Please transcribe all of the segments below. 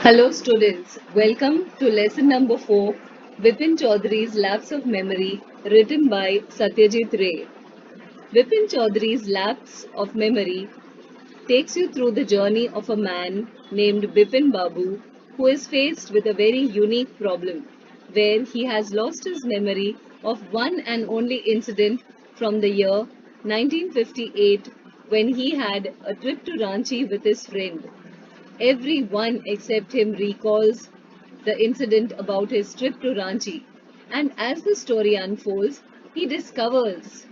Hello students, welcome to lesson number 4, Vipin Chaudhary's Lapse of Memory, written by Satyajit Ray. Vipin Chaudhary's Lapse of Memory takes you through the journey of a man named Bipin Babu who is faced with a very unique problem where he has lost his memory of one and only incident from the year 1958 when he had a trip to Ranchi with his friend. Everyone except him recalls the incident about his trip to Ranchi, and as the story unfolds, he discovers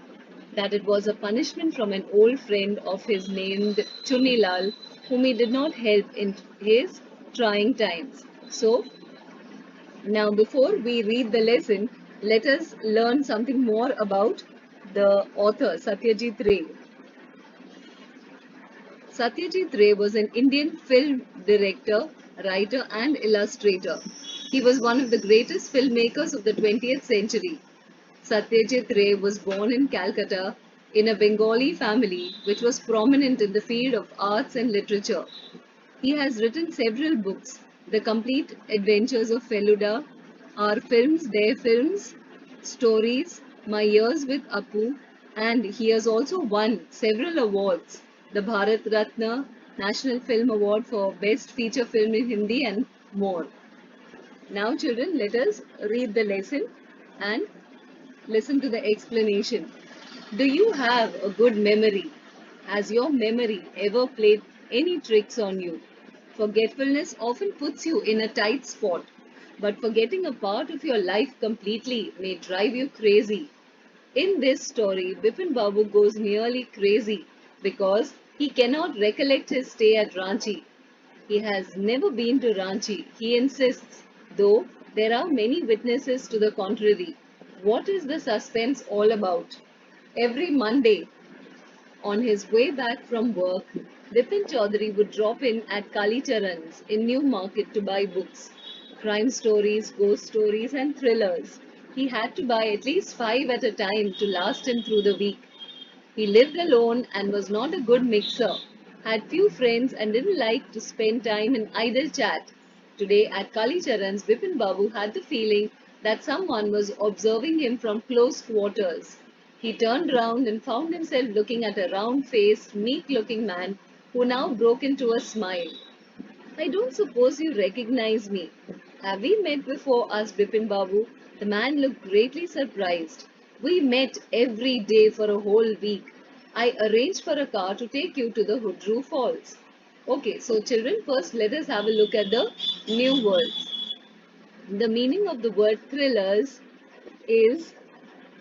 that it was a punishment from an old friend of his named Chunilal, whom he did not help in his trying times. So, now before we read the lesson, let us learn something more about the author Satyajit Ray. Satyajit Ray was an Indian film director, writer, and illustrator. He was one of the greatest filmmakers of the 20th century. Satyajit Ray was born in Calcutta in a Bengali family which was prominent in the field of arts and literature. He has written several books: The Complete Adventures of Feluda, Our Films, Their Films, Stories, My Years with Apu, and he has also won several awards: the Bharat Ratna, National Film Award for Best Feature Film in Hindi, and more. Now, children, let us read the lesson and listen to the explanation. Do you have a good memory? Has your memory ever played any tricks on you? Forgetfulness often puts you in a tight spot, but forgetting a part of your life completely may drive you crazy. In this story, Bipin Babu goes nearly crazy because he cannot recollect his stay at Ranchi. He has never been to Ranchi, he insists, though there are many witnesses to the contrary. What is the suspense all about? Every Monday, on his way back from work, Bipin Chaudhary would drop in at Kali Charan's in New Market to buy books: crime stories, ghost stories, and thrillers. He had to buy at least 5 at a time to last him through the week. He lived alone and was not a good mixer, had few friends, and didn't like to spend time in idle chat. Today at Kalicharan's, Bipin Babu had the feeling that someone was observing him from close quarters. He turned round and found himself looking at a round-faced, meek-looking man who now broke into a smile. I don't suppose you recognize me. Have we met before? Asked Bipin Babu. The man looked greatly surprised. We met every day for a whole week. I arranged for a car to take you to the Hudru Falls. Okay, so children, first let us have a look at the new words. The meaning of the word thrillers is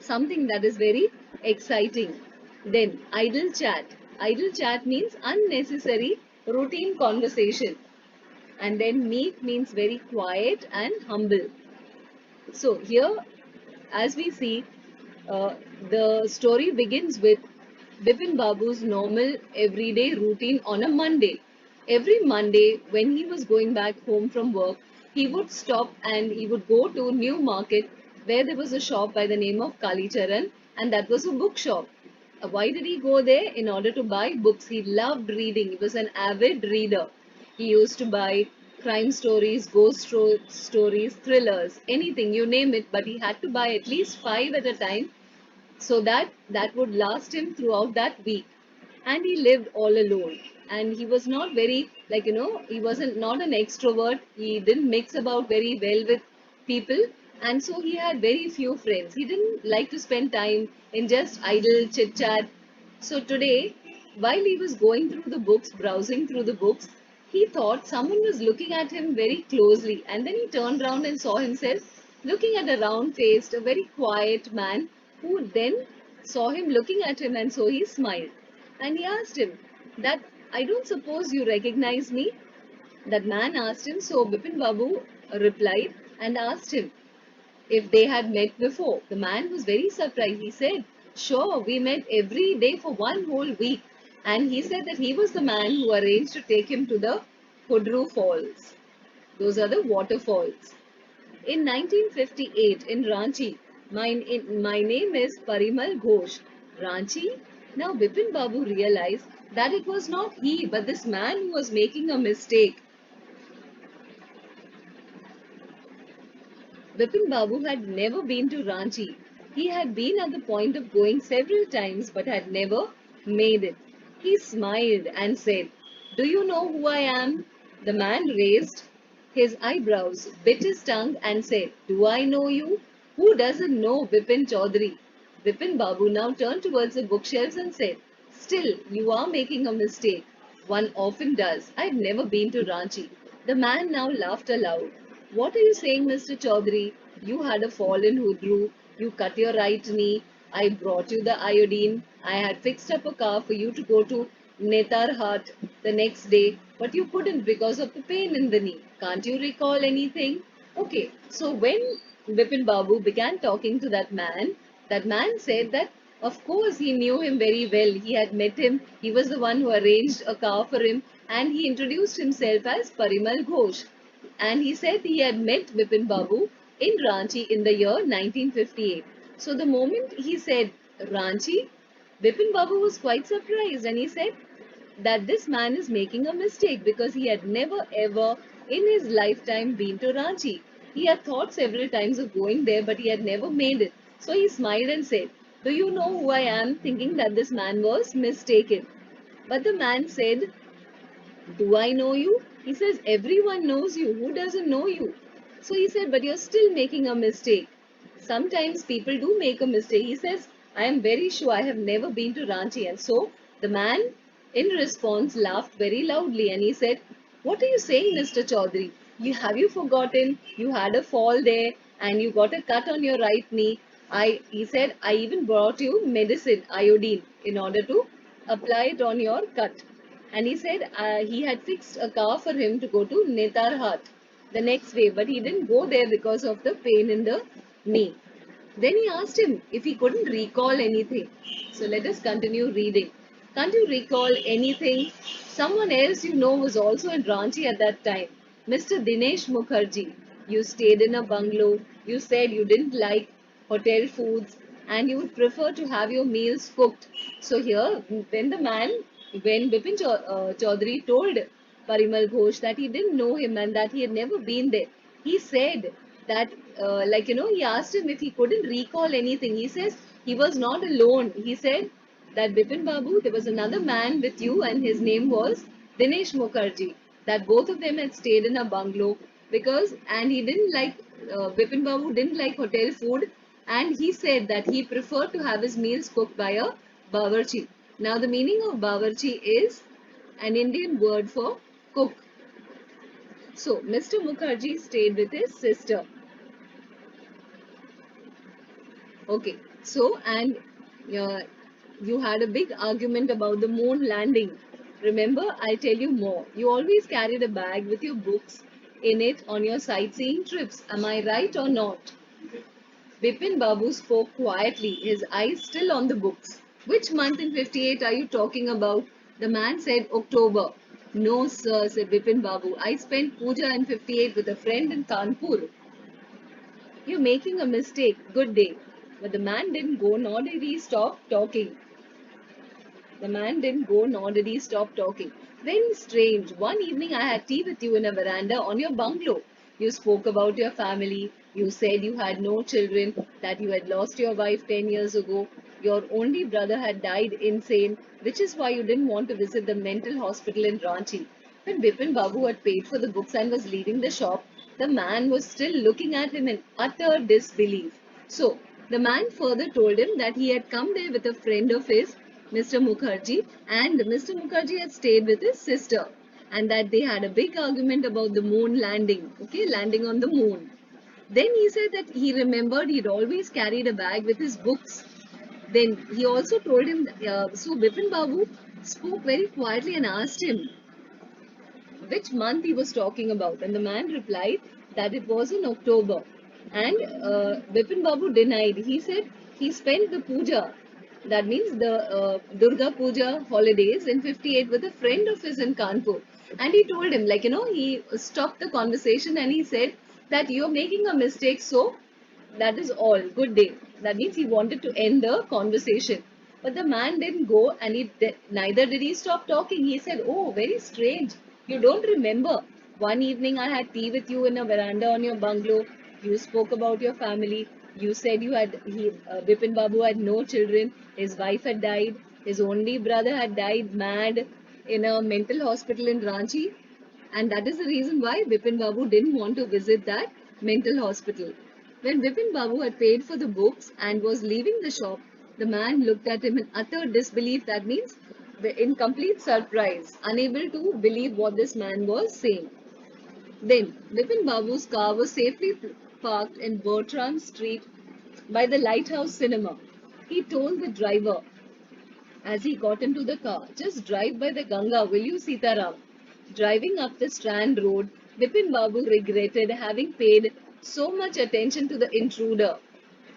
something that is very exciting. Then, idle chat. Idle chat means unnecessary routine conversation. And then meek means very quiet and humble. So here, as we see, uh, the story begins with Bipin Babu's normal everyday routine on a Monday. Every Monday, when he was going back home from work, he would stop and he would go to New Market where there was a shop by the name of Kalicharan, and that was a bookshop. Why did he go there? In order to buy books. He loved reading. He was an avid reader. He used to buy crime stories, stories, thrillers, anything, you name it, but he had to buy at least 5 at a time so that that would last him throughout that week. And he lived all alone, and he was not very, he wasn't not an extrovert. He didn't mix about very well with people, and so he had very few friends. He didn't like to spend time in just idle chit chat. So today, while he was going through the books, browsing through the books, he thought someone was looking at him very closely, and then he turned around and saw himself looking at a round faced, a very quiet man who then saw him looking at him, and so he smiled. And he asked him that, I don't suppose you recognize me? That man asked him, so Bipin Babu replied and asked him if they had met before. The man was very surprised. He said, sure, we met every day for one whole week. And he said that he was the man who arranged to take him to the Hudru Falls. Those are the waterfalls. In 1958 in Ranchi, my name is Parimal Ghosh. Ranchi? Now Bipin Babu realized that it was not he but this man who was making a mistake. Bipin Babu had never been to Ranchi. He had been at the point of going several times but had never made it. He smiled and said, "Do you know who I am?" The man raised his eyebrows, bit his tongue, and said, "Do I know you? Who doesn't know Bipin Chaudhary?" Bipin Babu now turned towards the bookshelves and said, "Still, you are making a mistake. One often does. I've never been to Ranchi." The man now laughed aloud. "What are you saying, Mr. Chaudhary? You had a fall in Hudru. You cut your right knee. I brought you the iodine. I had fixed up a car for you to go to Netarhat the next day, but you couldn't because of the pain in the knee. Can't you recall anything?" Okay, so when Bipin Babu began talking to that man said that of course he knew him very well. He had met him. He was the one who arranged a car for him, and he introduced himself as Parimal Ghosh. And he said he had met Bipin Babu in Ranchi in the year 1958. So the moment he said Ranchi, Bipin Babu was quite surprised, and he said that this man is making a mistake because he had never ever in his lifetime been to Ranchi. He had thought several times of going there, but he had never made it. So he smiled and said, "Do you know who I am?" thinking that this man was mistaken. But the man said, "Do I know you?" He says, "Everyone knows you. Who doesn't know you?" So he said, "But you're still making a mistake. Sometimes people do make a mistake." He says, "I am very sure I have never been to Ranchi." And so the man, in response, laughed very loudly and he said, "What are you saying, Mr. Chaudhary? Have you forgotten? You had a fall there and you got a cut on your right knee. He said, I even brought you medicine, iodine, in order to apply it on your cut." And he said he had fixed a car for him to go to Netarhat the next day, but he didn't go there because of the pain in the knee. Then he asked him if he couldn't recall anything. So let us continue reading. "Can't you recall anything? Someone else you know was also in Ranchi at that time, Mr. Dinesh Mukherjee. You stayed in a bungalow. You said you didn't like hotel foods and you would prefer to have your meals cooked." So here, when Bipin Chaudhary told Parimal Ghosh that he didn't know him and that he had never been there, he said that, he asked him if he couldn't recall anything. He says he was not alone. He said that, "Bipin Babu, there was another man with you and his name was Dinesh Mukherjee. That both of them had stayed in a bungalow and he didn't like, Bipin Babu didn't like hotel food and he said that he preferred to have his meals cooked by a bawarchi." Now the meaning of bawarchi is an Indian word for cook. So Mr. Mukherjee stayed with his sister. Okay, so and uh, you had a big argument about the moon landing. Remember, I'll tell you more. You always carried a bag with your books in it on your sightseeing trips. Am I right or not? Bipin Babu spoke quietly, his eyes still on the books. "Which month in 58 are you talking about?" The man said, "October." "No, sir," said Bipin Babu. "I spent puja in 58 with a friend in Kanpur." "You're making a mistake. Good day." But the man didn't go, nor did he stop talking. The man didn't go, nor did he stop talking. "Very strange. One evening I had tea with you in a veranda on your bungalow. You spoke about your family. You said you had no children, that you had lost your wife 10 years ago. Your only brother had died insane, which is why you didn't want to visit the mental hospital in Ranchi." When Bipin Babu had paid for the books and was leaving the shop, the man was still looking at him in utter disbelief. So, the man further told him that he had come there with a friend of his, Mr. Mukherjee, and Mr. Mukherjee had stayed with his sister, and that they had a big argument about the moon landing, okay, landing on the moon. Then he said that he remembered he'd always carried a bag with his books. Then he also told him, so Bipin Babu spoke very quietly and asked him which month he was talking about. And the man replied that it was in October. And Bipin Babu denied. He said he spent the puja, that means the Durga Puja holidays in 58 with a friend of his in Kanpur. And he told him, he stopped the conversation and he said that you're making a mistake, so that is all. Good day. That means he wanted to end the conversation. But the man didn't go and neither did he stop talking. He said, "Oh, very strange. You don't remember. One evening I had tea with you in a veranda on your bungalow. You spoke about your family. You said Bipin Babu had no children. His wife had died. His only brother had died mad in a mental hospital in Ranchi. And that is the reason why Bipin Babu didn't want to visit that mental hospital. When Bipin Babu had paid for the books and was leaving the shop, the man looked at him in utter disbelief. That means in complete surprise, unable to believe what this man was saying. Then, Bipin Babu's car was safely parked in Bertram Street by the Lighthouse Cinema. He told the driver as he got into the car, "Just drive by the Ganga, will you, Sitaram?" Driving up the Strand Road, Bipin Babu regretted having paid so much attention to the intruder.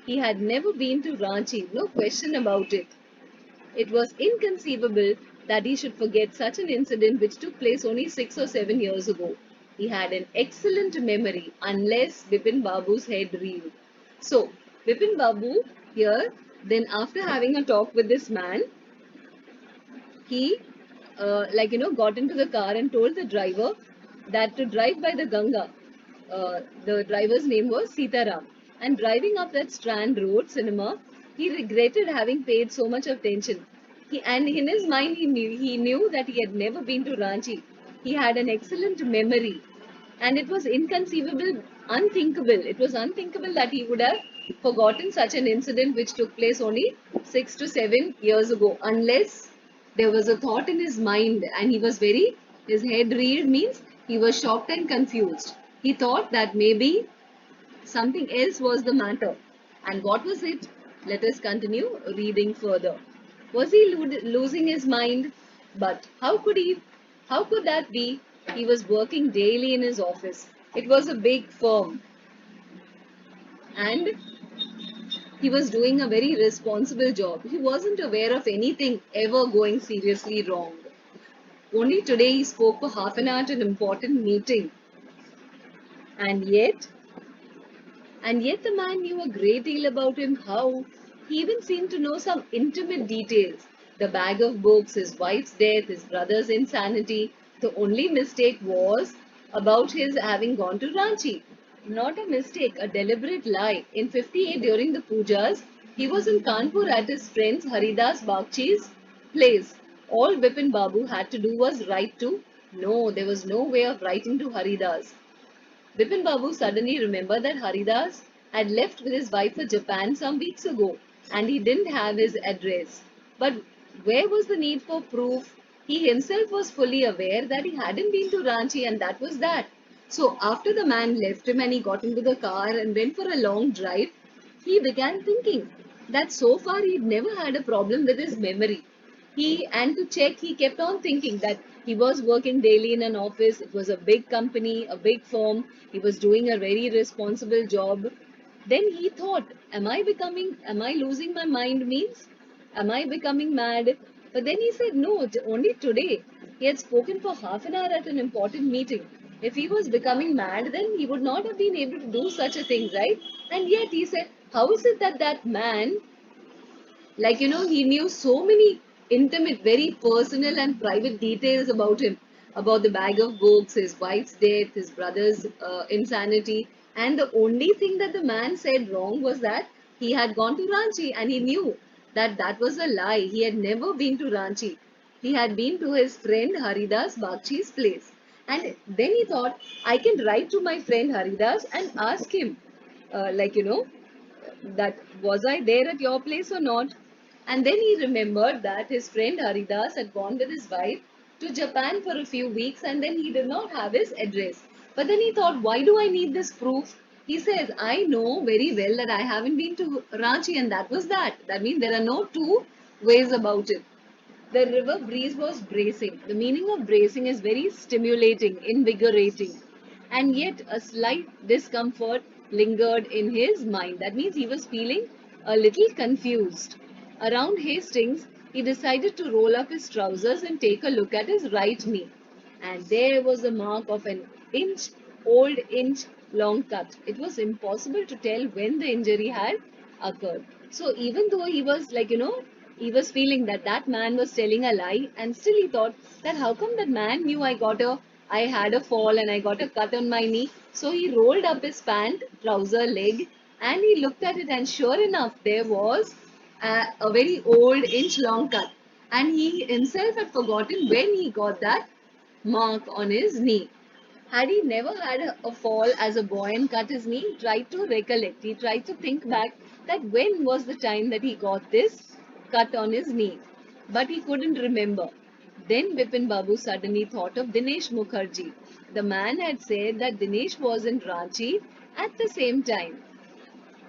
He had never been to Ranchi, no question about it. It was inconceivable that he should forget such an incident which took place only 6 or 7 years ago. He had an excellent memory, unless Bipin Babu's head reeled. So, Bipin Babu here, then after having a talk with this man, he got into the car and told the driver that to drive by the Ganga. The driver's name was Sitaram. And driving up that Strand Road cinema, he regretted having paid so much attention. And in his mind, he knew that he had never been to Ranchi. He had an excellent memory, and it was inconceivable, unthinkable. It was unthinkable that he would have forgotten such an incident which took place only 6 to 7 years ago, unless there was a thought in his mind and his head reeled means he was shocked and confused. He thought that maybe something else was the matter. And what was it? Let us continue reading further. Was he losing his mind? But how could that be? He was working daily in his office. It was a big firm and he was doing a very responsible job. He wasn't aware of anything ever going seriously wrong. Only today he spoke for half an hour at an important meeting. And yet, the man knew a great deal about him. How? He even seemed to know some intimate details. The bag of books, his wife's death, his brother's insanity. The only mistake was about his having gone to Ranchi. Not a mistake, a deliberate lie. In 58 during the pujas, he was in Kanpur at his friend's Haridas Bagchi's place. All Bipin Babu had to do was write to. No, there was no way of writing to Haridas. Bipin Babu suddenly remembered that Haridas had left with his wife for Japan some weeks ago and he didn't have his address. But where was the need for proof? He himself was fully aware that he hadn't been to Ranchi and that was that. So after the man left him and he got into the car and went for a long drive, he began thinking that so far he'd never had a problem with his memory. To check, he kept on thinking that he was working daily in an office. It was a big company, a big firm. He was doing a very responsible job. Then he thought, am I losing my mind means? Am I becoming mad? But then he said, no, only today. He had spoken for half an hour at an important meeting. If he was becoming mad, then he would not have been able to do such a thing, right? And yet he said, how is it that that man he knew so many intimate, very personal and private details about him, about the bag of books, his wife's death, his brother's insanity. And the only thing that the man said wrong was that he had gone to Ranchi and he knew that that was a lie. He had never been to Ranchi. He had been to his friend Haridas Bagchi's place. And then he thought, I can write to my friend Haridas and ask him, that was I there at your place or not? And then he remembered that his friend Haridas had gone with his wife to Japan for a few weeks and then he did not have his address. But then he thought, why do I need this proof? He says, I know very well that I haven't been to Ranchi and that was that. That means there are no two ways about it. The river breeze was bracing. The meaning of bracing is very stimulating, invigorating. And yet a slight discomfort lingered in his mind. That means he was feeling a little confused. Around Hastings, he decided to roll up his trousers and take a look at his right knee. And there was a mark of an inch long cut. It was impossible to tell when the injury had occurred. So even though he was he was feeling that that man was telling a lie and still he thought that how come that man knew I got a I had a fall and I got a cut on my knee. So he rolled up his pant, trouser leg, and he looked at it, and sure enough, there was a very old inch long cut. And he himself had forgotten when he got that mark on his knee. Had he never had a fall as a boy and cut his knee, he tried to recollect. He tried to think back that when was the time that he got this cut on his knee. But he couldn't remember. Then Bipin Babu suddenly thought of Dinesh Mukherjee. The man had said that Dinesh was in Ranchi at the same time.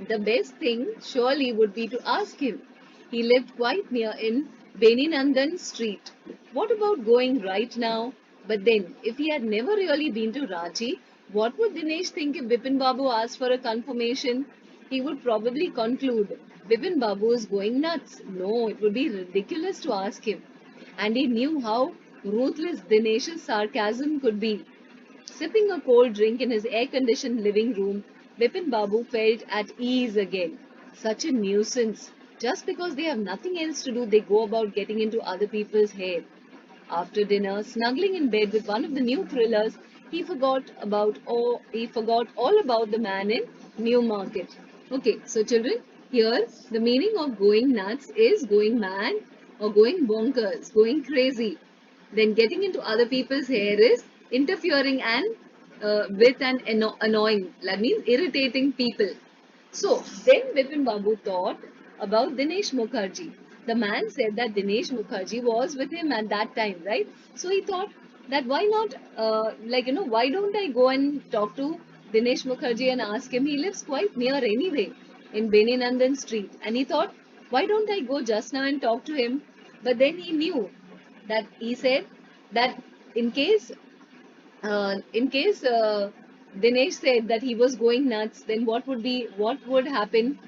The best thing surely would be to ask him. He lived quite near in Beninandan Street. What about going right now? But then, if he had never really been to Ranchi, what would Dinesh think if Bipin Babu asked for a confirmation? He would probably conclude, Bipin Babu is going nuts. No, it would be ridiculous to ask him. And he knew how ruthless Dinesh's sarcasm could be. Sipping a cold drink in his air-conditioned living room, Bipin Babu felt at ease again. Such a nuisance. Just because they have nothing else to do, they go about getting into other people's hair. After dinner, snuggling in bed with one of the new thrillers, he forgot all about the man in Newmarket. Okay, so children, here the meaning of going nuts is going mad or going bonkers, going crazy. Then getting into other people's hair is interfering and with and annoying. That means irritating people. So then Bipin Babu thought about Dinesh Mukherjee. The man said that Dinesh Mukherjee was with him at that time, right? So he thought that why not, why don't I go and talk to Dinesh Mukherjee and ask him? He lives quite near anyway in Beninandan Street. And he thought, why don't I go just now and talk to him? But then he knew that he said that in case in case Dinesh said that he was going nuts, then what would happen?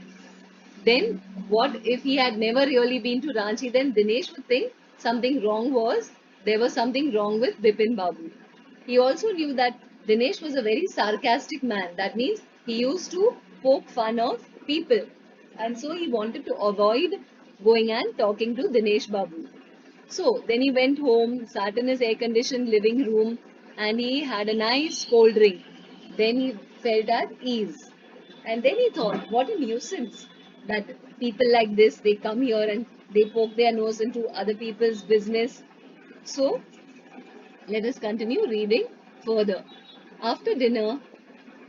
Then what if he had never really been to Ranchi? Then Dinesh would think there was something wrong with Bipin Babu. He also knew that Dinesh was a very sarcastic man. That means he used to poke fun of people, and so he wanted to avoid going and talking to Dinesh Babu. So then he went home, sat in his air conditioned living room, and he had a nice cold drink. Then he felt at ease. And then he thought, what a nuisance that people like this, they come here and they poke their nose into other people's business. So let us continue reading further. After dinner,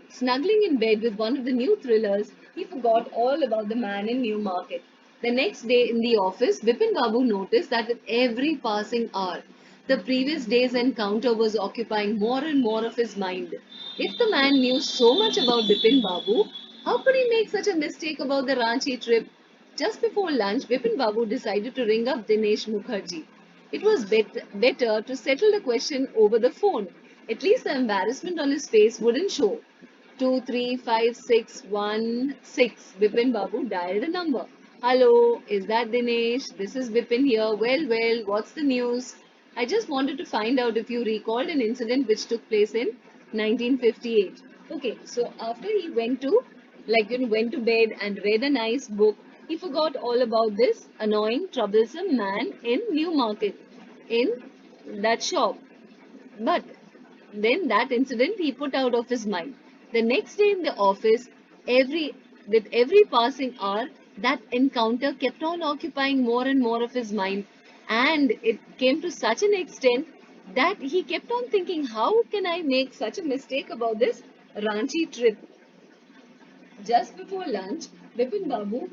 snuggling in bed with one of the new thrillers, he forgot all about the man in Newmarket. The next day in the office, Bipin Babu noticed that with every passing hour, the previous day's encounter was occupying more and more of his mind. If the man knew so much about Bipin Babu, how could he make such a mistake about the Ranchi trip? Just before lunch, Bipin Babu decided to ring up Dinesh Mukherjee. It was better to settle the question over the phone. At least the embarrassment on his face wouldn't show. 235616. Bipin Babu dialed a number. Hello, is that Dinesh? This is Bipin here. Well, what's the news? I just wanted to find out if you recalled an incident which took place in 1958. Okay, so after he went to bed and read a nice book, he forgot all about this annoying, troublesome man in Newmarket, in that shop. But then that incident he put out of his mind. The next day in the office, every with every passing hour, that encounter kept on occupying more and more of his mind, and it came to such an extent that he kept on thinking, how can I make such a mistake about this Ranchi trip? Just before lunch, Bipin Babu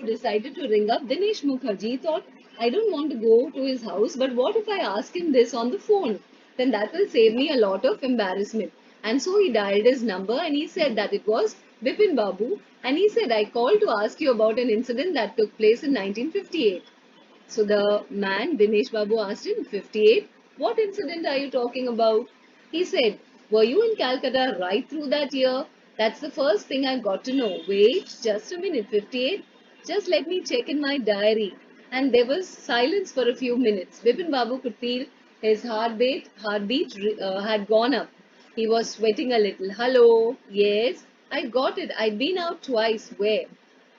decided to ring up Dinesh Mukherjee. He thought, I don't want to go to his house, but what if I ask him this on the phone? Then that will save me a lot of embarrassment. And so he dialed his number and he said that it was Bipin Babu. And he said, I called to ask you about an incident that took place in 1958. So the man, Dinesh Babu, asked him, 58? What incident are you talking about? He said, were you in Calcutta right through that year? That's the first thing I got to know. Wait, just a minute, 58? Just let me check in my diary. And there was silence for a few minutes. Bipin Babu could feel his heartbeat had gone up. He was sweating a little. Hello, yes, I got it. I'd been out twice. Where?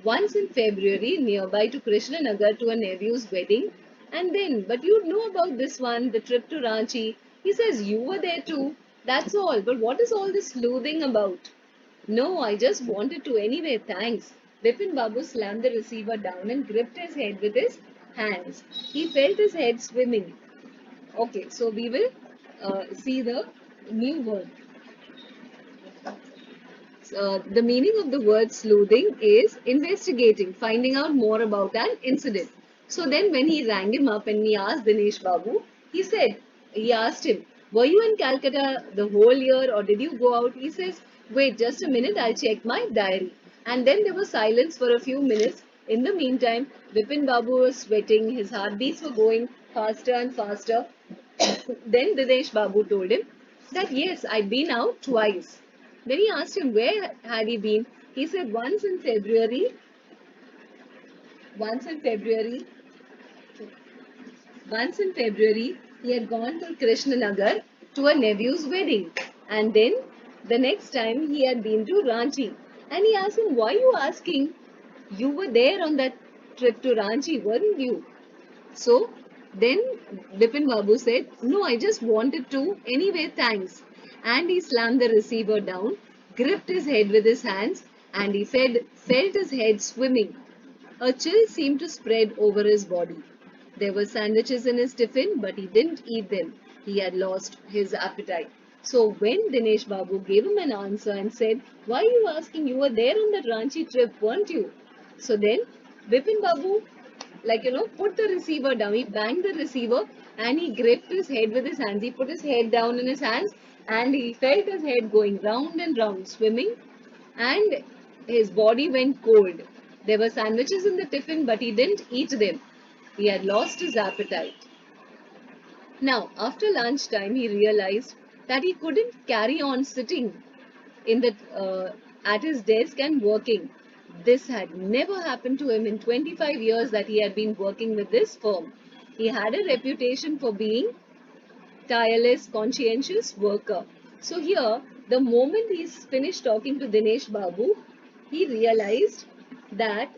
Once in February, nearby to Krishnanagar to a nephew's wedding, And then, but you know about this one, the trip to Ranchi. He says, you were there too. That's all. But what is all this sleuthing about? No, I just wanted to anyway, thanks. Bipin Babu slammed the receiver down and gripped his head with his hands. He felt his head swimming. Okay, so we will see the new word. The meaning of the word sleuthing is investigating, finding out more about an incident. So then, when he rang him up and he asked Dinesh Babu, he asked him, were you in Calcutta the whole year or did you go out? He says, wait just a minute, I'll check my diary. And then there was silence for a few minutes. In the meantime, Vipin Babu was sweating, his heartbeats were going faster and faster. Then Dinesh Babu told him that yes, I'd been out twice. Then he asked him where had he been. He said once in February, once in February, he had gone to Krishnanagar to a nephew's wedding. And then the next time he had been to Ranchi. And he asked him, why are you asking? You were there on that trip to Ranchi, weren't you? So then Bipin Babu said, no, I just wanted to. Anyway, thanks. And he slammed the receiver down, gripped his head with his hands, and felt his head swimming. A chill seemed to spread over his body. There were sandwiches in his tiffin, but he didn't eat them. He had lost his appetite. So when Dinesh Babu gave him an answer and said, why are you asking? You were there on that Ranchi trip, weren't you? So then Bipin Babu, put the receiver down. He banged the receiver and he gripped his head with his hands. He put his head down in his hands and he felt his head going round and round, swimming, and his body went cold. There were sandwiches in the tiffin, but he didn't eat them. He had lost his appetite. Now, after lunchtime, he realized that he couldn't carry on sitting in the at his desk and working. This had never happened to him in 25 years that he had been working with this firm. He had a reputation for being tireless, conscientious worker. So here, the moment he's finished talking to Dinesh Babu, he realized that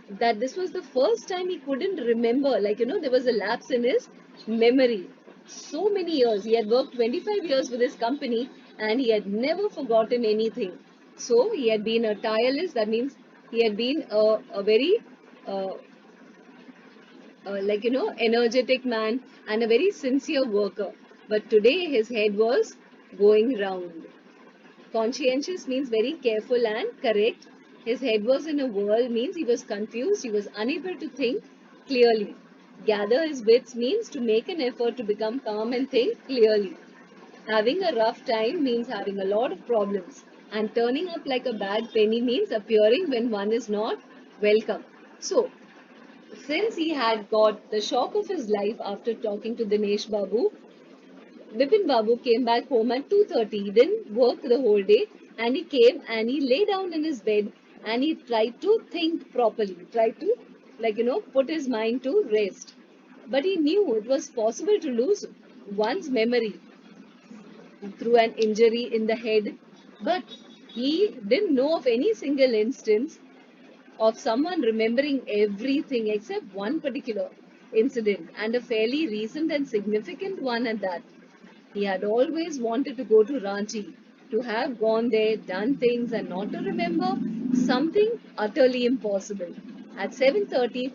this was the first time he couldn't remember. There was a lapse in his memory. So many years. He had worked 25 years with his company and he had never forgotten anything. So he had been a tireless, that means he had been a very uh, energetic man and a very sincere worker. But today his head was going round. Conscientious means very careful and correct. His head was in a whirl means he was confused, he was unable to think clearly. Gather his wits means to make an effort to become calm and think clearly. Having a rough time means having a lot of problems. And turning up like a bad penny means appearing when one is not welcome. So, since he had got the shock of his life after talking to Dinesh Babu, Bipin Babu came back home at 2:30. He didn't work the whole day and he came and he lay down in his bed and he tried to think properly, tried to put his mind to rest. But he knew it was possible to lose one's memory through an injury in the head. But he didn't know of any single instance of someone remembering everything except one particular incident, and a fairly recent and significant one at that. He had always wanted to go to Ranchi, to have gone there, done things, and not to remember something utterly impossible. At 7:30,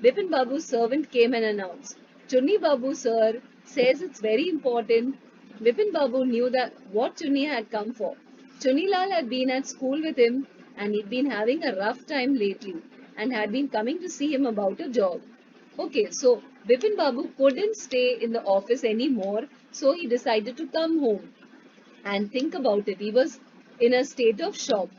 Bipin Babu's servant came and announced, Chunni Babu, sir, says it's very important. Bipin Babu knew that what Chunni had come for. Chunni Lal had been at school with him and he'd been having a rough time lately and had been coming to see him about a job. Okay, so Bipin Babu couldn't stay in the office anymore, so he decided to come home and think about it. He was in a state of shock.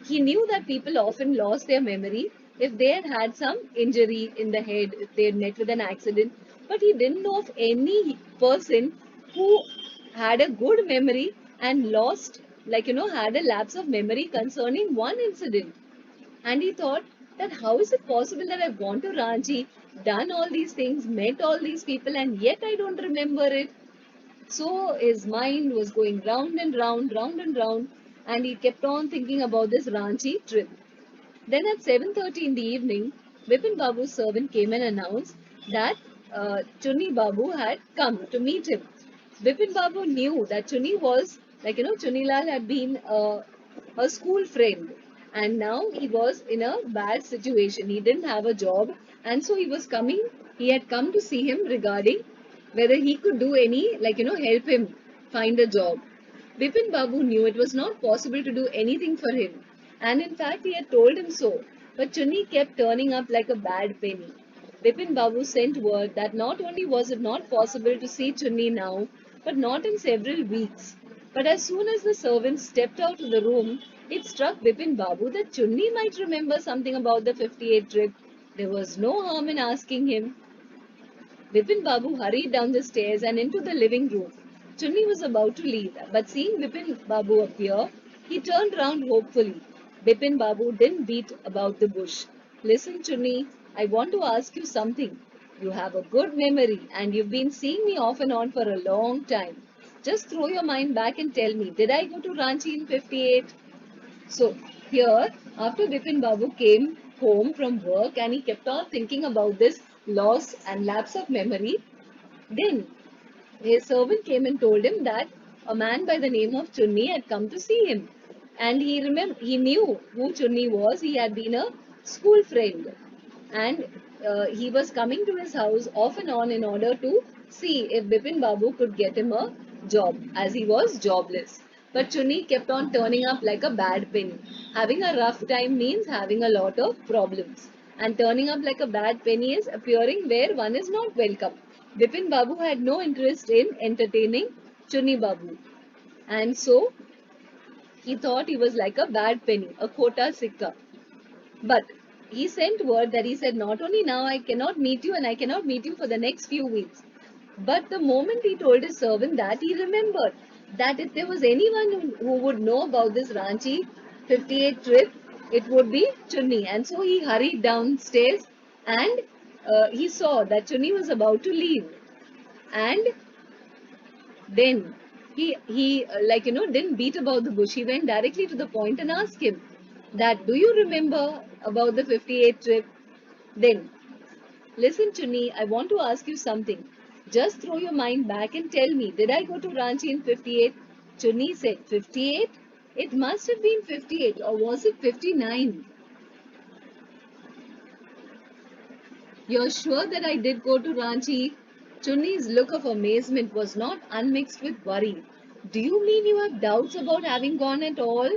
He knew that people often lost their memory if they had had some injury in the head, if they had met with an accident, but he didn't know of any person who had a good memory and lost, had a lapse of memory concerning one incident. And he thought that how is it possible that I've gone to Ranchi, done all these things, met all these people, and yet I don't remember it. So his mind was going round and round, round and round, and he kept on thinking about this Ranchi trip. Then at 7:30 in the evening, Bipin Babu's servant came and announced that Chunni Babu had come to meet him. Bipin Babu knew that Chunni was, Chunni Lal had been a school friend, and now he was in a bad situation. He didn't have a job, and so he had come to see him regarding whether he could do any, help him find a job. Bipin Babu knew it was not possible to do anything for him, and in fact he had told him so. But Chunni kept turning up like a bad penny. Bipin Babu sent word that not only was it not possible to see Chunni now, but not in several weeks. But as soon as the servant stepped out of the room, it struck Bipin Babu that Chunni might remember something about the 58 trip. There was no harm in asking him. Bipin Babu hurried down the stairs and into the living room. Chunni was about to leave, but seeing Bipin Babu appear, he turned round hopefully. Bipin Babu didn't beat about the bush. Listen, Chunni, I want to ask you something. You have a good memory and you've been seeing me off and on for a long time. Just throw your mind back and tell me, did I go to Ranchi in 58? So here, after Bipin Babu came home from work and he kept on thinking about this loss and lapse of memory, then his servant came and told him that a man by the name of Chunni had come to see him. And he knew who Chunni was. He had been a school friend. And he was coming to his house off and on in order to see if Bipin Babu could get him a job, as he was jobless. But Chunni kept on turning up like a bad penny. Having a rough time means having a lot of problems. And turning up like a bad penny is appearing where one is not welcome. Bipin Babu had no interest in entertaining Chunni Babu. And so he thought he was like a bad penny, a kota sikka. But he sent word that he said, not only now I cannot meet you and I cannot meet you for the next few weeks. But the moment he told his servant that, he remembered that if there was anyone who would know about this Ranchi 58 trip, it would be Chunni. And so he hurried downstairs and he saw that Chunni was about to leave. And then he didn't beat about the bush. He went directly to the point and asked him that, do you remember about the 58 trip? Then, listen Chunni, I want to ask you something. Just throw your mind back and tell me, did I go to Ranchi in 58? Chunni said, 58? It must have been 58, or was it 59? You're sure that I did go to Ranchi? Chunni's look of amazement was not unmixed with worry. Do you mean you have doubts about having gone at all?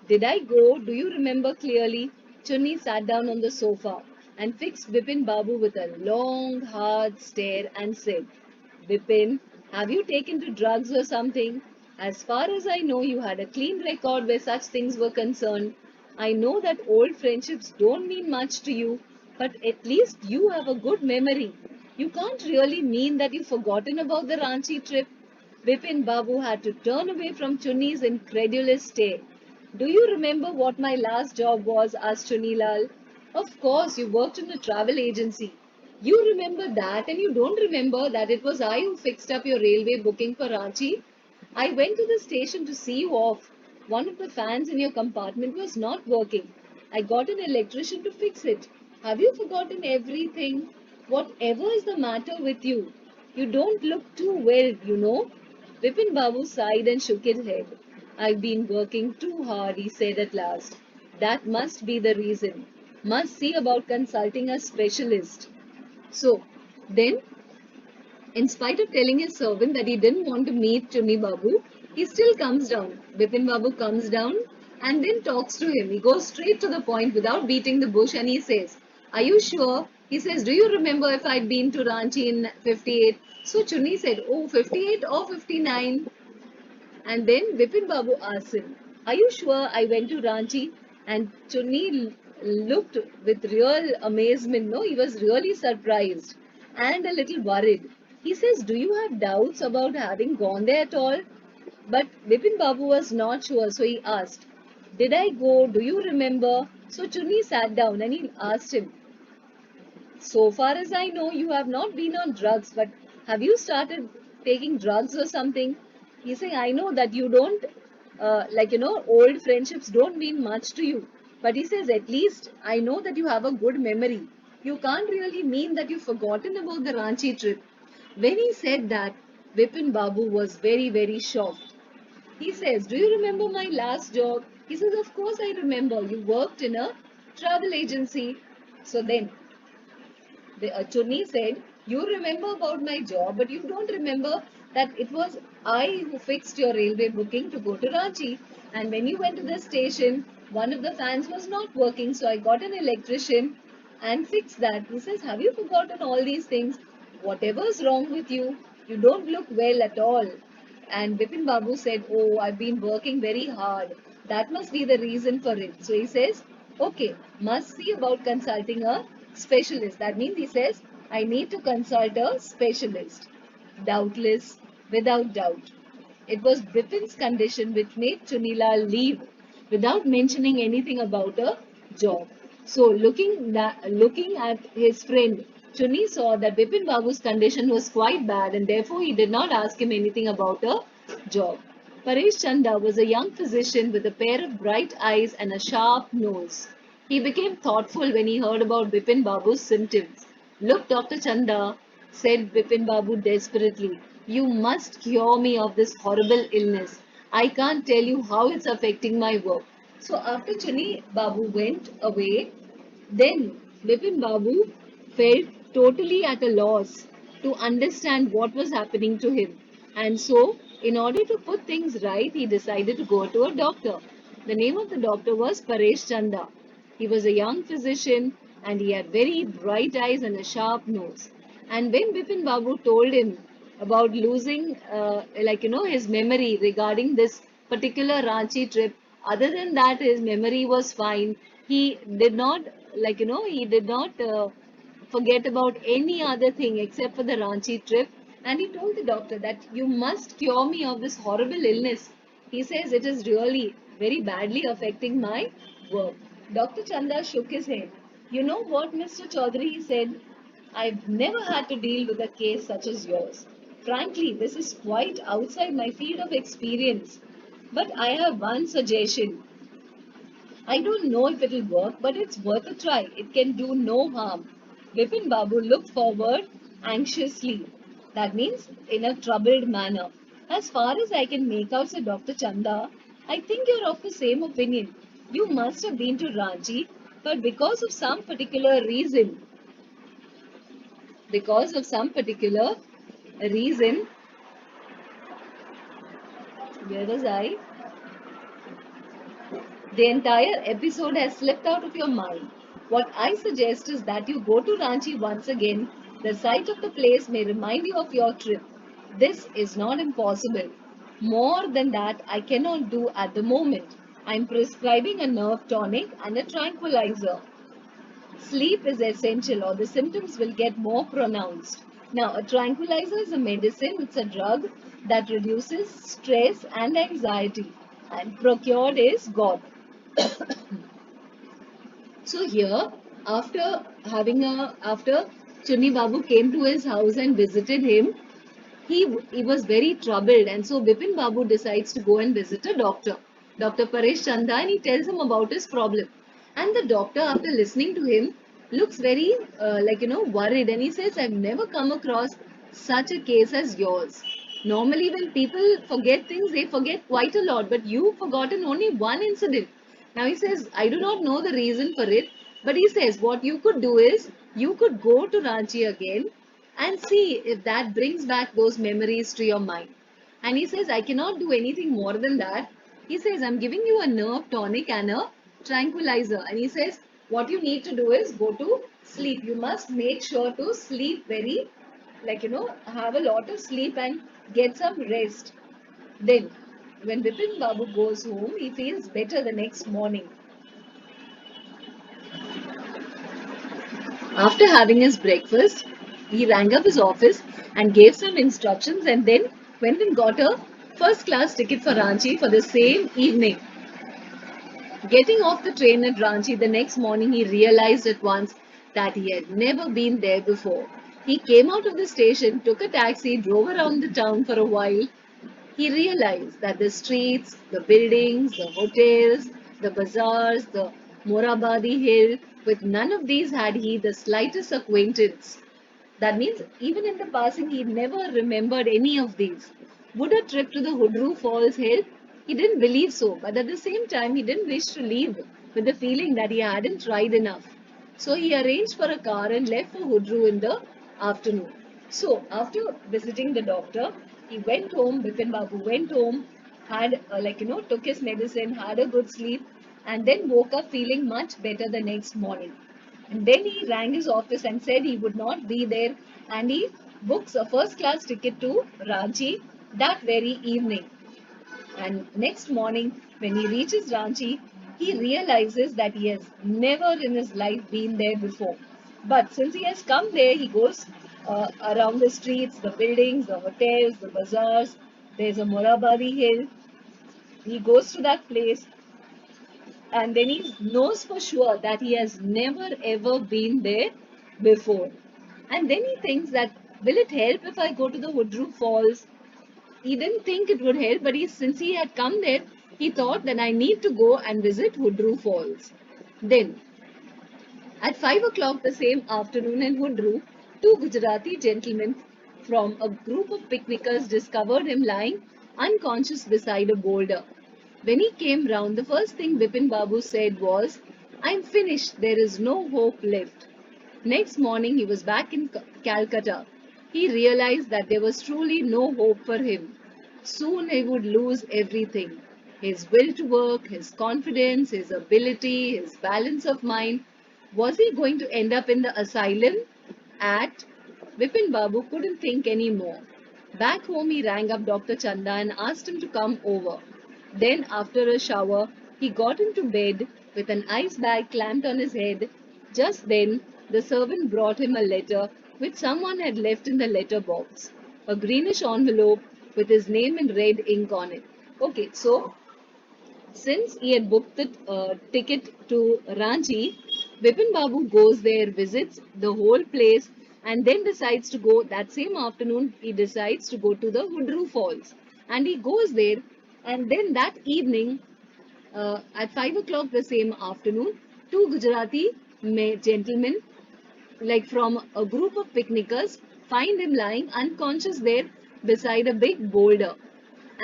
Did I go? Do you remember clearly? Chunni sat down on the sofa and fixed Bipin Babu with a long, hard stare and said, Bipin, have you taken to drugs or something? As far as I know, you had a clean record where such things were concerned. I know that old friendships don't mean much to you, but at least you have a good memory. You can't really mean that you've forgotten about the Ranchi trip. Bipin Babu had to turn away from Chunni's incredulous stare. Do you remember what my last job was? Asked Chunni Lal. Of course, you worked in a travel agency. You remember that, and you don't remember that it was I who fixed up your railway booking for Ranchi? I went to the station to see you off. One of the fans in your compartment was not working. I got an electrician to fix it. Have you forgotten everything? Whatever is the matter with you? You don't look too well, you know. Bipin Babu sighed and shook his head. I've been working too hard, he said at last. That must be the reason. Must see about consulting a specialist. So, then in spite of telling his servant that he didn't want to meet Chunni Babu, he still comes down. Bipin Babu comes down and then talks to him. He goes straight to the point without beating the bush and he says, are you sure? He says, do you remember if I'd been to Ranchi in 58? So Chunni said, oh, 58 or 59? And then Bipin Babu asks him, are you sure I went to Ranchi? And Chunni looked with real amazement. No, he was really surprised and a little worried. He says, do you have doubts about having gone there at all? But Bipin Babu was not sure, so he asked, did I go? Do you remember? So Chunni sat down and he asked him, so far as I know, you have not been on drugs, but have you started taking drugs or something? He's saying, I know that you don't, old friendships don't mean much to you. But he says, at least I know that you have a good memory. You can't really mean that you've forgotten about the Ranchi trip. When he said that, Vipin Babu was very, very shocked. He says, "Do you remember my last job?" He says, "Of course I remember. You worked in a travel agency." So then the Chunni said, "You remember about my job, but you don't remember that it was I who fixed your railway booking to go to Ranchi. And when you went to the station, one of the fans was not working, so I got an electrician and fixed that." He says, "Have you forgotten all these things? Whatever's wrong with you, you don't look well at all." And Bipin Babu said, "Oh, I've been working very hard. That must be the reason for it." So he says, "Okay, must see about consulting a specialist." That means he says, "I need to consult a specialist." Doubtless, without doubt. It was Bipin's condition which made Chunilal leave without mentioning anything about a job. So, looking at his friend, Chuni saw that Bipin Babu's condition was quite bad and therefore he did not ask him anything about a job. Paresh Chanda was a young physician with a pair of bright eyes and a sharp nose. He became thoughtful when he heard about Bipin Babu's symptoms. "Look, Dr. Chanda," said Bipin Babu desperately, "you must cure me of this horrible illness. I can't tell you how it's affecting my work." So after Chuni Babu went away, then Bipin Babu felt totally at a loss to understand what was happening to him. And so, in order to put things right, he decided to go to a doctor. The name of the doctor was Paresh Chanda. He was a young physician and he had very bright eyes and a sharp nose. And when Bipin Babu told him about losing, his memory regarding this particular Ranchi trip, other than that, his memory was fine. He did not, he did not forget about any other thing except for the Ranchi trip. And he told the doctor that you must cure me of this horrible illness. He says it is really very badly affecting my work. Dr. Chanda shook his head. "You know what, Mr. Chaudhary," he said, "I've never had to deal with a case such as yours. Frankly, this is quite outside my field of experience. But I have one suggestion. I don't know if it'll work, but it's worth a try. It can do no harm." Vipin Babu looked forward anxiously. That means in a troubled manner. "As far as I can make out," said Dr. Chanda, "I think you're of the same opinion. You must have been to Ranchi, but because of some particular reason, where was I? The entire episode has slipped out of your mind. What I suggest is that you go to Ranchi once again. The sight of the place may remind you of your trip. This is not impossible. More than that, I cannot do at the moment. I'm prescribing a nerve tonic and a tranquilizer. Sleep is essential or the symptoms will get more pronounced. Now, a tranquilizer is a medicine, it's a drug that reduces stress and anxiety. And procured is God. So here, after Chunni Babu came to his house and visited him, he was very troubled, and so Bipin Babu decides to go and visit a doctor, Dr. Paresh Chanda, and he tells him about his problem. And the doctor, after listening to him, looks very worried, and he says, "I've never come across such a case as yours. Normally, when people forget things, they forget quite a lot, but you've forgotten only one incident." Now he says, "I do not know the reason for it, but he says what you could do is you could go to Ranchi again and see if that brings back those memories to your mind." And he says, "I cannot do anything more than that." He says, "I'm giving you a nerve tonic and a tranquilizer." And he says, "What you need to do is go to sleep. You must make sure to sleep very, have a lot of sleep and get some rest." Then, when Bipin Babu goes home, he feels better the next morning. After having his breakfast, he rang up his office and gave some instructions and then went and got a first class ticket for Ranchi for the same evening. Getting off the train at Ranchi the next morning, he realized at once that he had never been there before. He came out of the station, took a taxi, drove around the town for a while. He realized that the streets, the buildings, the hotels, the bazaars, the Morabadi Hill, with none of these had he the slightest acquaintance. That means even in the passing, he never remembered any of these. Would a trip to the Hudru Falls help? He didn't believe so, but at the same time, he didn't wish to leave with the feeling that he hadn't tried enough. So he arranged for a car and left for Hudru in the afternoon. So after visiting the doctor, he went home. Bipin Babu went home, had took his medicine, had a good sleep, and then woke up feeling much better the next morning. And then he rang his office and said he would not be there, and he books a first class ticket to Ranchi that very evening. And next morning, when he reaches Ranchi, he realizes that he has never in his life been there before. But since he has come there, he goes around the streets, the buildings, the hotels, the bazaars. There's a Morabadi hill. He goes to that place, and then he knows for sure that he has never ever been there before. And then he thinks that, will it help if I go to the Woodroo Falls? He didn't think it would help, but since he had come there, he thought that I need to go and visit Woodroo Falls. Then, at 5 o'clock the same afternoon in Woodroo, two Gujarati gentlemen from a group of picnickers discovered him lying unconscious beside a boulder. When he came round, the first thing Bipin Babu said was, I'm finished, there is no hope left. Next morning, he was back in Calcutta. He realized that there was truly no hope for him. Soon he would lose everything: his will to work, his confidence, his ability, his balance of mind. Was he going to end up in the asylum? At Vipin Babu couldn't think any more. Back home, he rang up Dr. Chanda and asked him to come over. Then, after a shower, he got into bed with an ice bag clamped on his head. Just then, the servant brought him a letter which someone had left in the letter box, a greenish envelope with his name in red ink on it. Okay, so since he had booked the ticket to Ranchi, Vipin Babu goes there, visits the whole place, and then decides to go that same afternoon. He decides to go to the Woodroo Falls, and he goes there. And then that evening, at 5 o'clock the same afternoon, two Gujarati gentlemen, like from a group of picnickers, find him lying unconscious there beside a big boulder.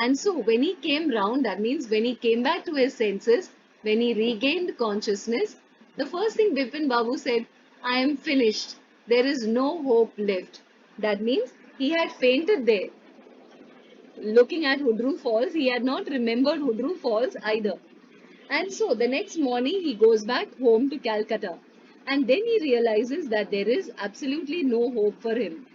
And so when he came round, that means when he came back to his senses, when he regained consciousness, the first thing Bipin Babu said, I am finished. There is no hope left. That means he had fainted there. Looking at Hudru Falls, he had not remembered Hudru Falls either. And so the next morning he goes back home to Calcutta. And then he realizes that there is absolutely no hope for him.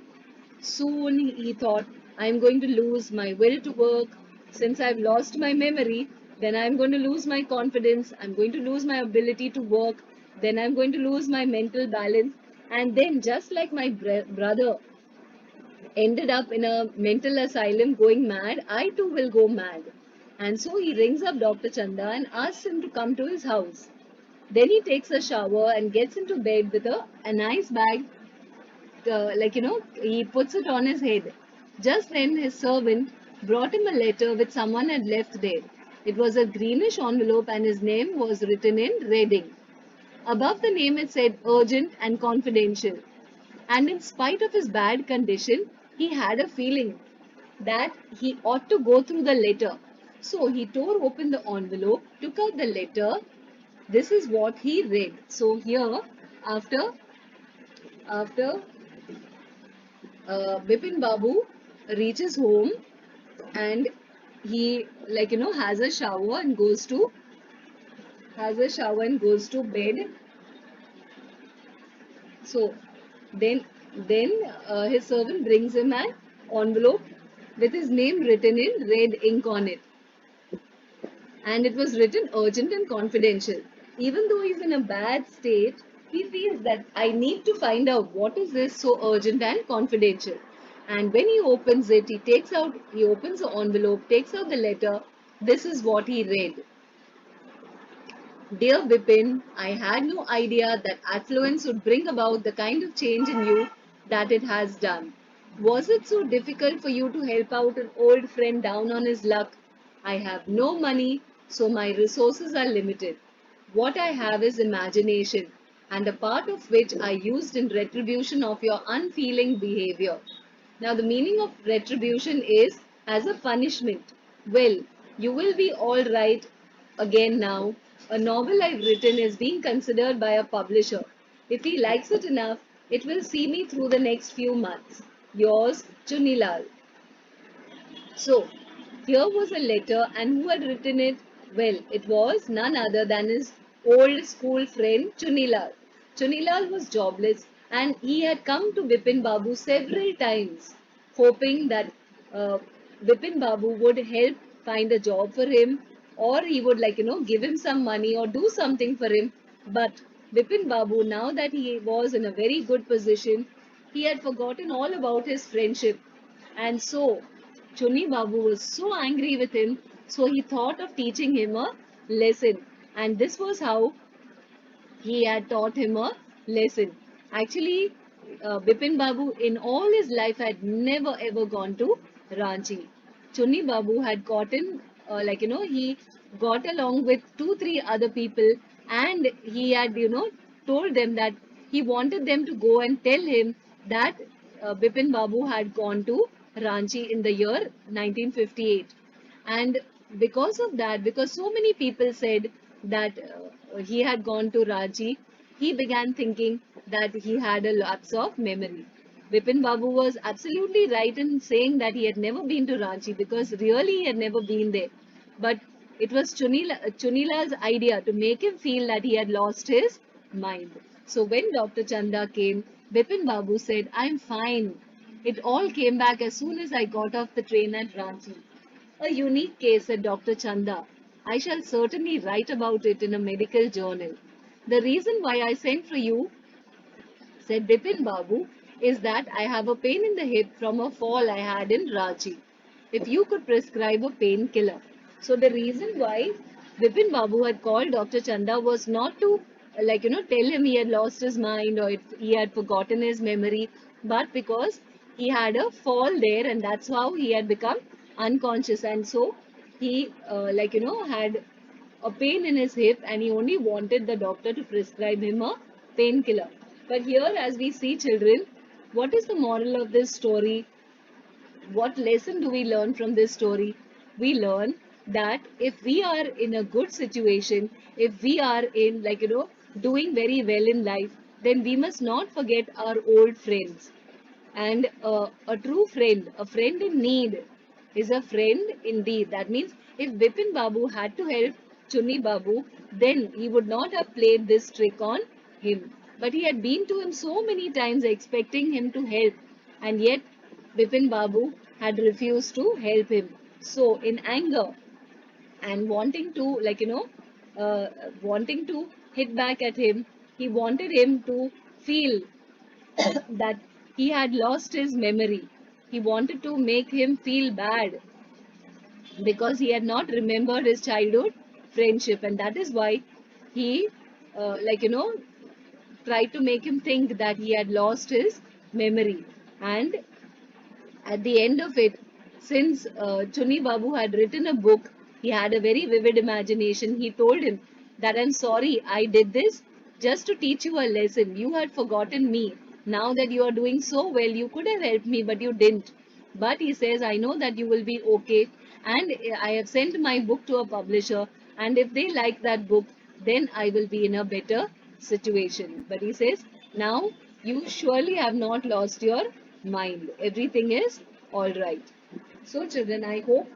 Soon he thought, I'm going to lose my will to work. Since I've lost my memory, then I'm going to lose my confidence. I'm going to lose my ability to work. Then I'm going to lose my mental balance. And then, just like my brother ended up in a mental asylum going mad, I too will go mad. And so he rings up Dr. Chanda and asks him to come to his house. Then he takes a shower and gets into bed with a nice bag, he puts it on his head. Just then his servant brought him a letter which someone had left there. It was a greenish envelope and his name was written in red ink. Above the name it said urgent and confidential. And in spite of his bad condition, he had a feeling that he ought to go through the letter. So he tore open the envelope, took out the letter. This is what he read. So here, after Bipin Babu reaches home, and he has a shower and goes to bed. So then his servant brings him an envelope with his name written in red ink on it, and it was written urgent and confidential. Even though he's in a bad state, he feels that I need to find out what is this so urgent and confidential. And when he opens the envelope, takes out the letter. This is what he read. Dear Bipin, I had no idea that affluence would bring about the kind of change in you that it has done. Was it so difficult for you to help out an old friend down on his luck? I have no money, so my resources are limited. What I have is imagination, and a part of which I used in retribution of your unfeeling behavior. Now, the meaning of retribution is as a punishment. Well, you will be all right again now. A novel I've written is being considered by a publisher. If he likes it enough, it will see me through the next few months. Yours, Chunilal. So, here was a letter, and who had written it? Well, it was none other than his old school friend Chunilal. Chunilal was jobless, and he had come to Bipin Babu several times, hoping that uh, Bipin Babu would help find a job for him, or he would, give him some money or do something for him. But Bipin Babu, now that he was in a very good position, he had forgotten all about his friendship, and so Chunni Babu was so angry with him, so he thought of teaching him a lesson. And this was how he had taught him a lesson. Actually, Bipin Babu in all his life had never ever gone to Ranchi. Chunni Babu had gotten, he got along with two, three other people, and he had, told them that he wanted them to go and tell him that Bipin Babu had gone to Ranchi in the year 1958. And because of that, because so many people said that he had gone to Ranchi, he began thinking that he had a lapse of memory. Bipin Babu was absolutely right in saying that he had never been to Ranchi, because really he had never been there. But it was Chunilal's idea to make him feel that he had lost his mind. So when Dr. Chanda came, Bipin Babu said, "I'm fine. It all came back as soon as I got off the train at Ranchi." A unique case, said Dr. Chanda. I shall certainly write about it in a medical journal. The reason why I sent for you, said Bipin Babu, is that I have a pain in the hip from a fall I had in Ranchi. If you could prescribe a painkiller. So the reason why Bipin Babu had called Dr. Chanda was not to, tell him he had lost his mind or he had forgotten his memory, but because he had a fall there, and that's how he had become unconscious. And so he, had a pain in his hip, and he only wanted the doctor to prescribe him a painkiller. But here, as we see children, what is the moral of this story? What lesson do we learn from this story? We learn that if we are in a good situation, if we are in, doing very well in life, then we must not forget our old friends. And a true friend, a friend in need, is a friend indeed. That means if Bipin Babu had to help Chunni Babu, then he would not have played this trick on him. But he had been to him so many times expecting him to help, and yet Bipin Babu had refused to help him. So, in anger and wanting to, wanting to hit back at him, he wanted him to feel that he had lost his memory. He wanted to make him feel bad because he had not remembered his childhood friendship, and that is why he, tried to make him think that he had lost his memory. And at the end of it, since Chuni Babu had written a book, he had a very vivid imagination. He told him that I'm sorry, I did this just to teach you a lesson. You had forgotten me. Now that you are doing so well, you could have helped me, but you didn't. But he says, I know that you will be okay, and I have sent my book to a publisher, and if they like that book, then I will be in a better situation. But he says, now you surely have not lost your mind. Everything is all right. So, children, I hope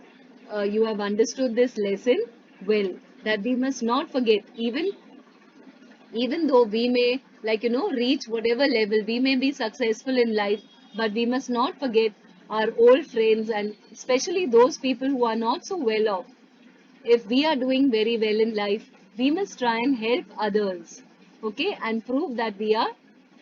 you have understood this lesson well. That we must not forget, even though we may, reach whatever level, we may be successful in life, but we must not forget our old friends, and especially those people who are not so well off. If we are doing very well in life, we must try and help others, okay, and prove that we are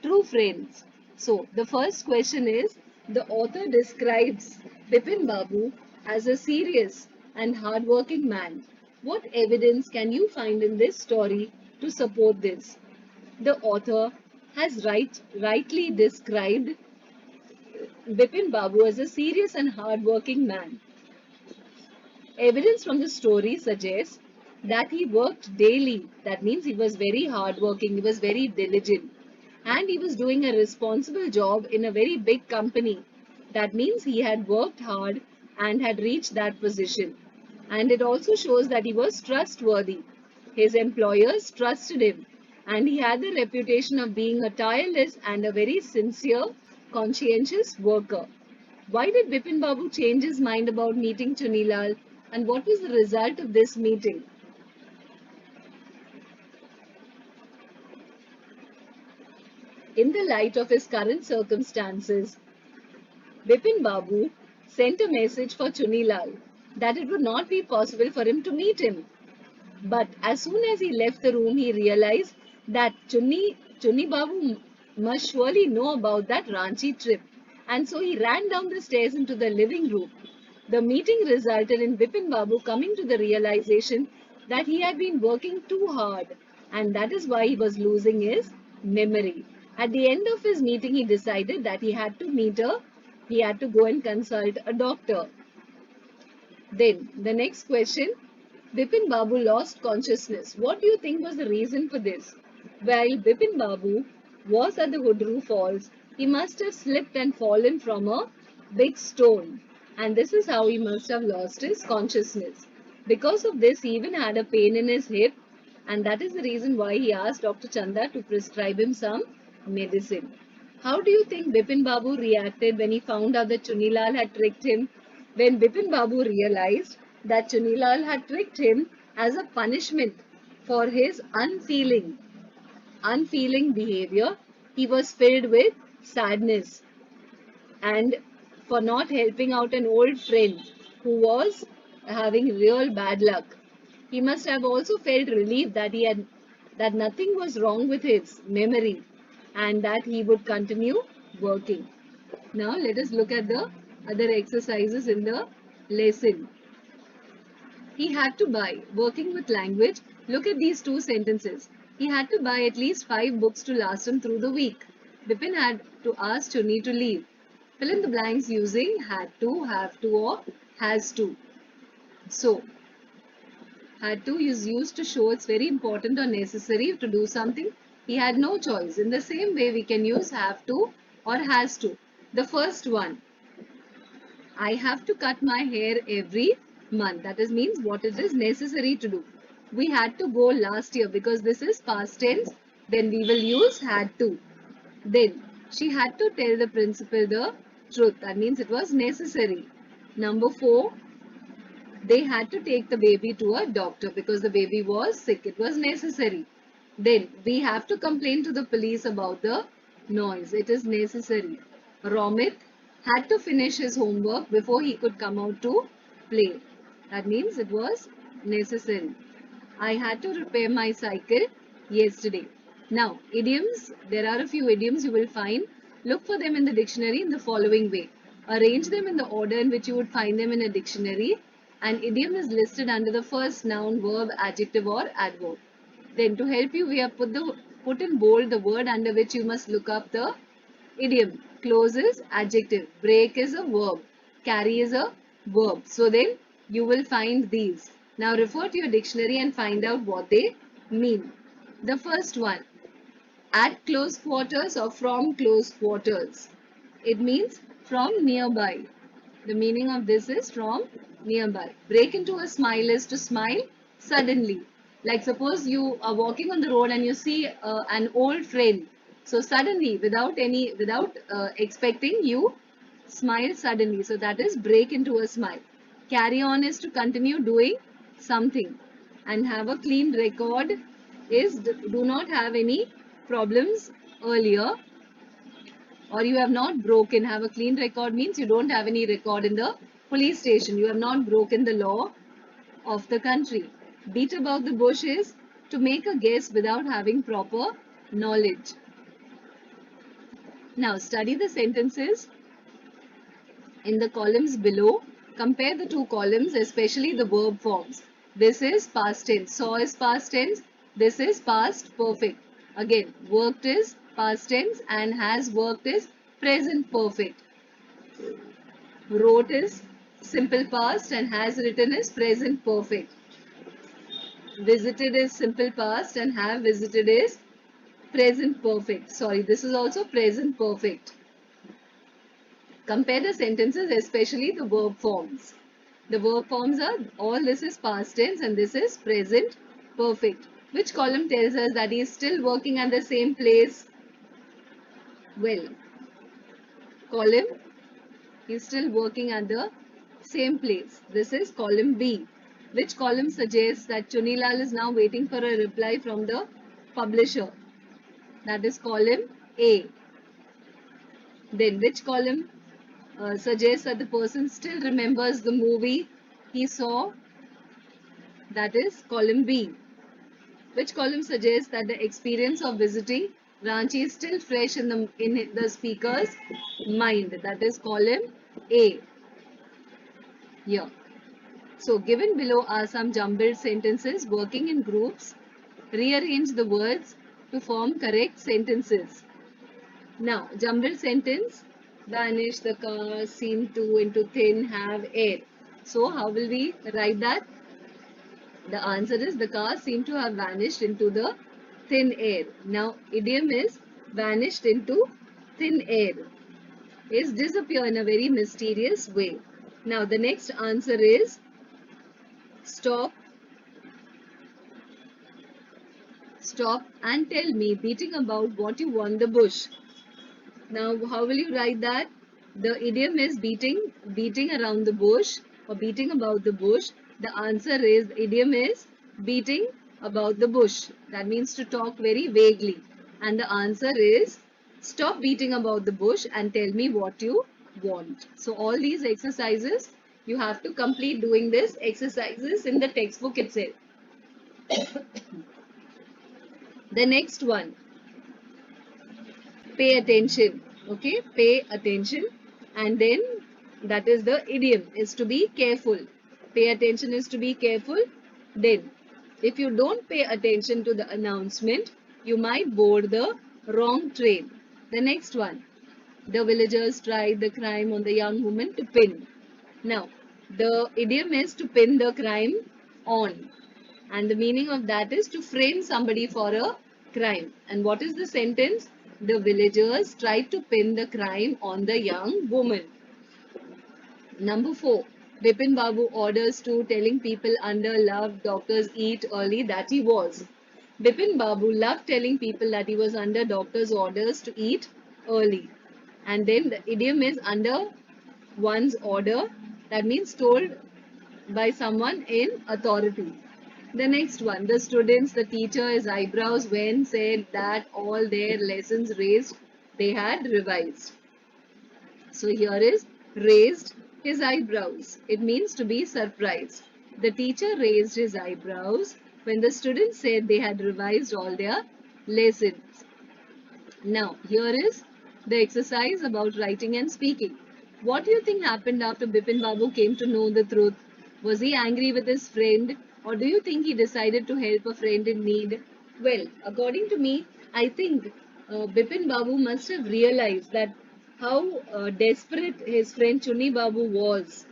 true friends. So, the first question is, the author describes Bipin Babu as a serious and hardworking man. What evidence can you find in this story to support this? The author has rightly described Bipin Babu as a serious and hardworking man. Evidence from the story suggests that he worked daily. That means he was very hardworking, he was very diligent, and he was doing a responsible job in a very big company. That means he had worked hard and had reached that position. And it also shows that he was trustworthy. His employers trusted him, and he had the reputation of being a tireless and a very sincere, conscientious worker. Why did Bipin Babu change his mind about meeting Chunilal, and what was the result of this meeting? In the light of his current circumstances, Bipin Babu sent a message for Chunilal that it would not be possible for him to meet him. But as soon as he left the room, he realized that Chunni Babu must surely know about that Ranchi trip. And so he ran down the stairs into the living room. The meeting resulted in Bipin Babu coming to the realization that he had been working too hard, and that is why he was losing his memory. At the end of his meeting, he decided that he had to go and consult a doctor. Then, the next question, Bipin Babu lost consciousness. What do you think was the reason for this? While Bipin Babu was at the Hudru Falls, he must have slipped and fallen from a big stone. And this is how he must have lost his consciousness. Because of this, he even had a pain in his hip, and that is the reason why he asked Dr. Chanda to prescribe him some medicine. How do you think Bipin Babu reacted when he found out that Chunilal had tricked him? When Bipin Babu realized that Chunilal had tricked him as a punishment for his unfeeling behavior, he was filled with sadness and for not helping out an old friend who was having real bad luck. He must have also felt relief that nothing was wrong with his memory and that he would continue working. Now let us look at the other exercises in the lesson. He had to buy, working with language, look at these two sentences. He had to buy at least 5 books to last him through the week. Bipin had to ask Chunni to leave. Fill in the blanks using had to, have to or has to. So, had to is used to show it's very important or necessary to do something. He had no choice. In the same way, we can use have to or has to. The first one, I have to cut my hair every month. That is means what it is necessary to do. We had to go last year because this is past tense. Then we will use had to. Then she had to tell the principal the truth. That means it was necessary. Number 4, they had to take the baby to a doctor because the baby was sick. It was necessary. Then we have to complain to the police about the noise. It is necessary. Romit had to finish his homework before he could come out to play. That means it was necessary. I had to repair my cycle yesterday. Now, idioms. There are a few idioms you will find. Look for them in the dictionary in the following way. Arrange them in the order in which you would find them in a dictionary. An idiom is listed under the first noun, verb, adjective or adverb. Then to help you, we have put in bold the word under which you must look up the idiom. Close is adjective. Break is a verb. Carry is a verb. So then you will find these. Now refer to your dictionary and find out what they mean. The first one, at close quarters or from close quarters. It means from nearby. The meaning of this is from nearby. Break into a smile is to smile suddenly. Like suppose you are walking on the road and you see an old friend. So suddenly, without expecting, you smile suddenly. So that is break into a smile. Carry on is to continue doing something. And have a clean record is do not have any problems earlier, or you have not broken. Have a clean record means you don't have any record in the police station. You have not broken the law of the country. Beat about the bush is to make a guess without having proper knowledge. Now study the sentences in the columns below. Compare the two columns, especially the verb forms. This is past tense. Saw is past tense. This is past perfect. Again, worked is past tense and has worked is present perfect. Wrote is simple past and has written is present perfect. visited is simple past and have visited is present perfect. Sorry, this is also present perfect. Compare the sentences, especially the verb forms. The verb forms are, all this is past tense and this is present perfect. Which column tells us that he is still working at the same place? Well, column, he is still working at the same place. This is column B. Which column suggests that Chunilal is now waiting for a reply from the publisher? That is column A. Then which column suggests that the person still remembers the movie he saw? That is column B. Which column suggests that the experience of visiting Ranchi is still fresh in the speaker's mind? That is column A. Here. So given below are some jumbled sentences working in groups. Rearrange the words to form correct sentences. Now, jumbled sentence, vanish, the car, seem to, into thin, have, air. So, how will we write that? The answer is the car seemed to have vanished into the thin air. Now, idiom is vanished into thin air. Is disappear in a very mysterious way. Now, the next answer is stop. Stop and tell me, beating about what you want the bush. Now, how will you write that? The idiom is beating around the bush or beating about the bush. The answer is, the idiom is beating about the bush. That means to talk very vaguely. And the answer is, stop beating about the bush and tell me what you want. So, all these exercises, you have to complete doing this exercises in the textbook itself. The next one, pay attention. Okay, pay attention. And then that is the idiom, is to be careful. Pay attention is to be careful. Then if you don't pay attention to the announcement, you might board the wrong train. The next one, the villagers tried the crime on the young woman to pin. Now the idiom is to pin the crime on, and the meaning of that is to frame somebody for a crime. And what is the sentence? The villagers tried to pin the crime on the young woman. Number 4. Bipin Babu orders to telling people under loved doctors eat early that he was. Bipin Babu loved telling people that he was under doctor's orders to eat early. And then the idiom is under one's order. That means told by someone in authority. The next one, the students, the teacher, his eyebrows when said that all their lessons raised, they had revised. So here is raised his eyebrows. It means to be surprised. The teacher raised his eyebrows when the students said they had revised all their lessons. Now, here is the exercise about writing and speaking. What do you think happened after Bipin Babu came to know the truth? Was he angry with his friend, or do you think he decided to help a friend in need? Well, according to me, I think Bipin Babu must have realized that how desperate his friend Chunni Babu was,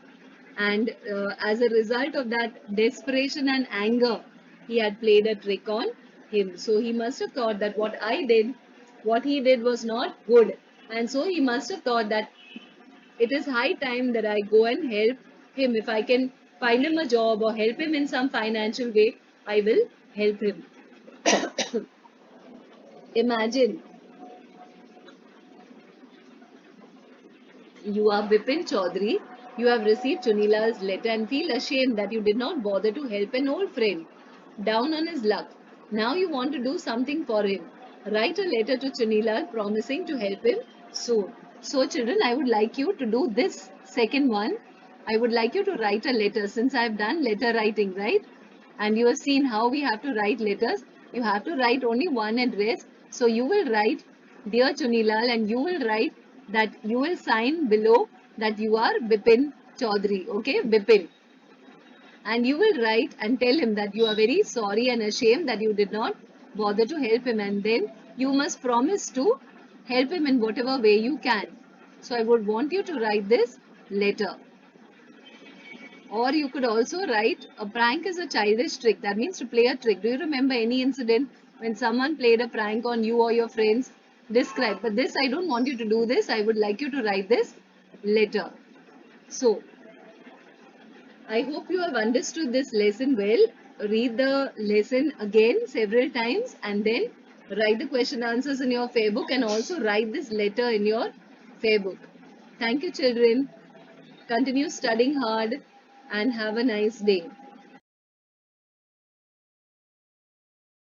and as a result of that desperation and anger, he had played a trick on him. So he must have thought that what he did was not good, and so he must have thought that it is high time that I go and help him. If I can find him a job or help him in some financial way, I will help him. Imagine you are Bipin Chaudhary. You have received Chunilal's letter and feel ashamed that you did not bother to help an old friend. Down on his luck. Now you want to do something for him. Write a letter to Chunilal promising to help him soon. So children, I would like you to do this second one. I would like you to write a letter, since I have done letter writing, right? And you have seen how we have to write letters. You have to write only one address. So you will write Dear Chunilal, and you will write that you will sign below that you are Bipin Chaudhary. Okay, Bipin. And you will write and tell him that you are very sorry and ashamed that you did not bother to help him, and then you must promise to help him in whatever way you can. So I would want you to write this letter. Or you could also write a prank is a childish trick. That means to play a trick. Do you remember any incident when someone played a prank on you or your friends? Describe. But this, I don't want you to do this. I would like you to write this letter. So, I hope you have understood this lesson well. Read the lesson again several times and then write the question answers in your fair book and also write this letter in your fair book. Thank you, children. Continue studying hard and have a nice day.